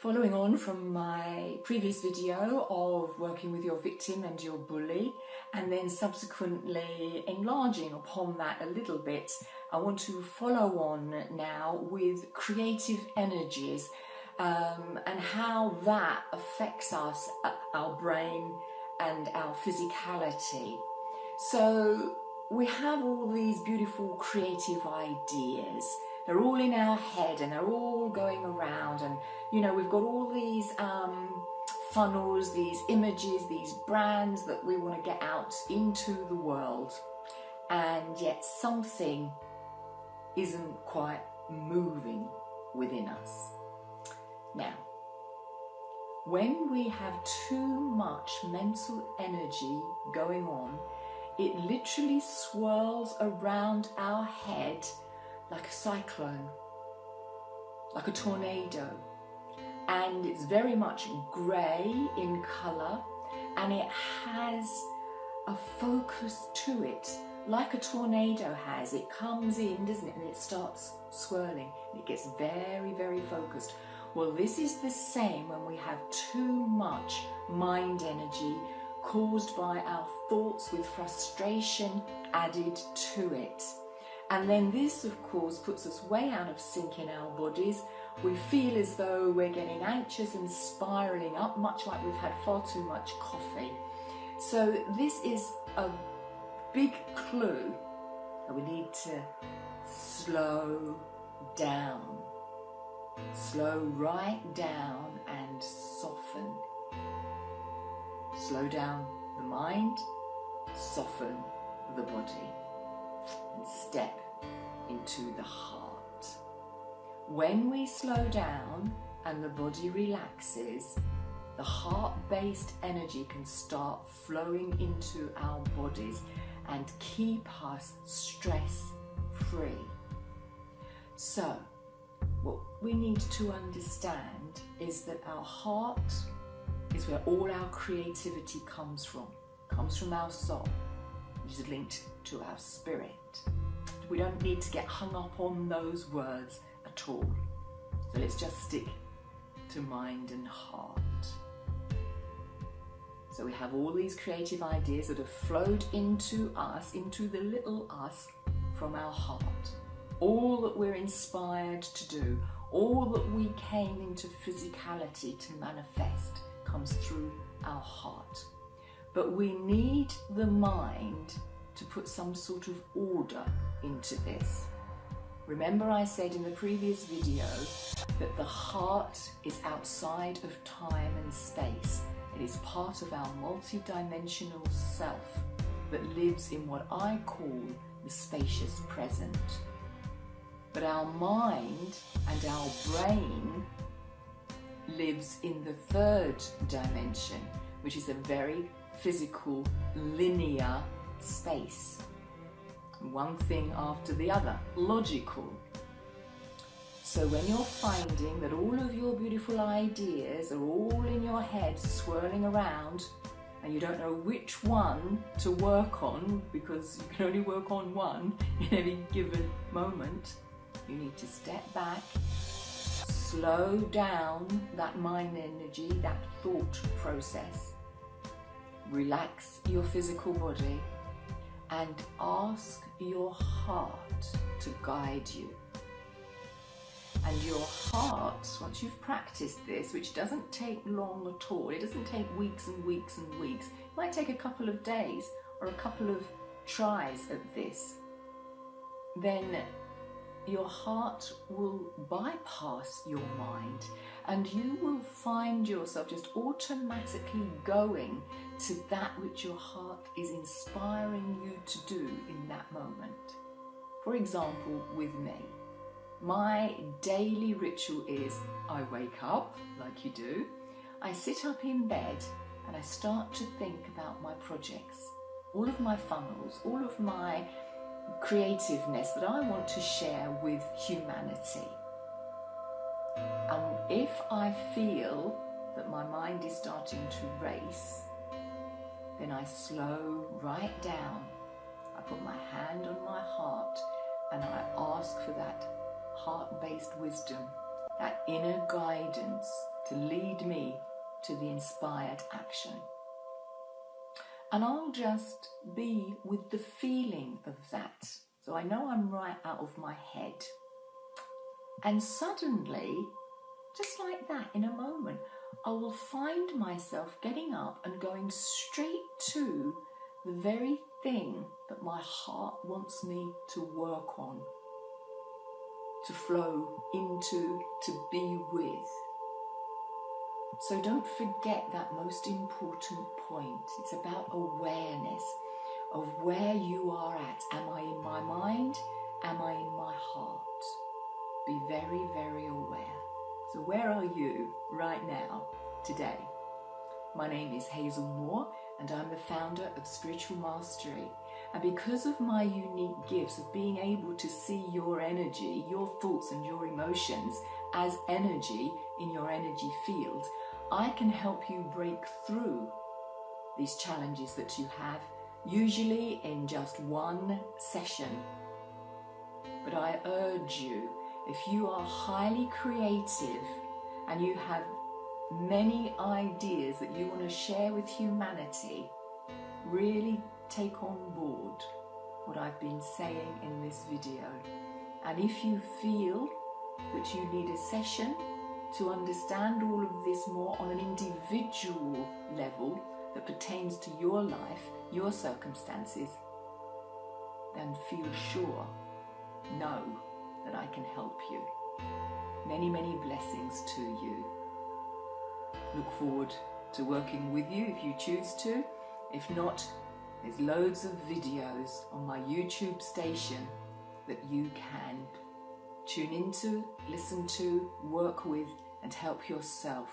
Following on from my previous video of working with your victim and your bully, and then subsequently enlarging upon that a little bit, I want to follow on now with creative energies and how that affects us, our brain and our physicality. So we have all these beautiful creative ideas. They're all in our head and they're all going around, and you know, we've got all these funnels, these images, these brands that we want to get out into the world, and yet something isn't quite moving within us. Now, when we have too much mental energy going on, it literally swirls around our head like a cyclone, like a tornado, and it's very much grey in colour, and it has a focus to it, like a tornado has. It comes in, doesn't it, and it starts swirling, and it gets very, very focused. Well, this is the same when we have too much mind energy caused by our thoughts with frustration added to it. And then this, of course, puts us way out of sync in our bodies. We feel as though we're getting anxious and spiralling up, much like we've had far too much coffee. So this is a big clue that we need to slow down. Slow right down and soften. Slow down the mind, soften the body, and step into the heart. When we slow down and the body relaxes, the heart-based energy can start flowing into our bodies and keep us stress-free. So, what we need to understand is that our heart is where all our creativity comes from our soul, which is linked to our spirit. We don't need to get hung up on those words at all. So let's just stick to mind and heart. So we have all these creative ideas that have flowed into us, into the little us from our heart. All that we're inspired to do, all that we came into physicality to manifest comes through our heart. But we need the mind to put some sort of order into this. Remember, I said in the previous video that the heart is outside of time and space. It is part of our multi-dimensional self that lives in what I call the spacious present. But our mind and our brain lives in the third dimension, which is a very physical, linear space. One thing after the other, logical. So when you're finding that all of your beautiful ideas are all in your head swirling around and you don't know which one to work on because you can only work on one in any given moment, you need to step back, slow down that mind energy, that thought process, relax your physical body and ask your heart to guide you. And your heart, once you've practiced this, which doesn't take long at all, it doesn't take weeks and weeks and weeks, it might take a couple of days or a couple of tries at this, then your heart will bypass your mind and you will find yourself just automatically going to that which your heart is inspiring you to do in that moment. For example, with me, my daily ritual is I wake up, like you do, I sit up in bed and I start to think about my projects, all of my funnels, all of my creativeness that I want to share with humanity. And if I feel that my mind is starting to race, then I slow right down. I put my hand on my heart and I ask for that heart-based wisdom, that inner guidance to lead me to the inspired action. And I'll just be with the feeling of that. So I know I'm right out of my head. And suddenly, just like that, in a moment, I will find myself getting up and going straight to the very thing that my heart wants me to work on, to flow into, to be with. So don't forget that most important point. It's about awareness of where you are at. Am I in my mind? Am I in my heart? Be very, very aware. So where are you right now, today? My name is Hazel Moore, and I'm the founder of Spiritual Mastery. And because of my unique gifts of being able to see your energy, your thoughts and your emotions as energy in your energy field, I can help you break through these challenges that you have, usually in just one session. But I urge you, if you are highly creative and you have many ideas that you want to share with humanity, really take on board what I've been saying in this video. And if you feel that you need a session to understand all of this more on an individual level that pertains to your life, your circumstances, then feel sure, know that I can help you. Many, many blessings to you. Look forward to working with you if you choose to. If not, there's loads of videos on my YouTube station that you can tune into, listen to, work with, and help yourself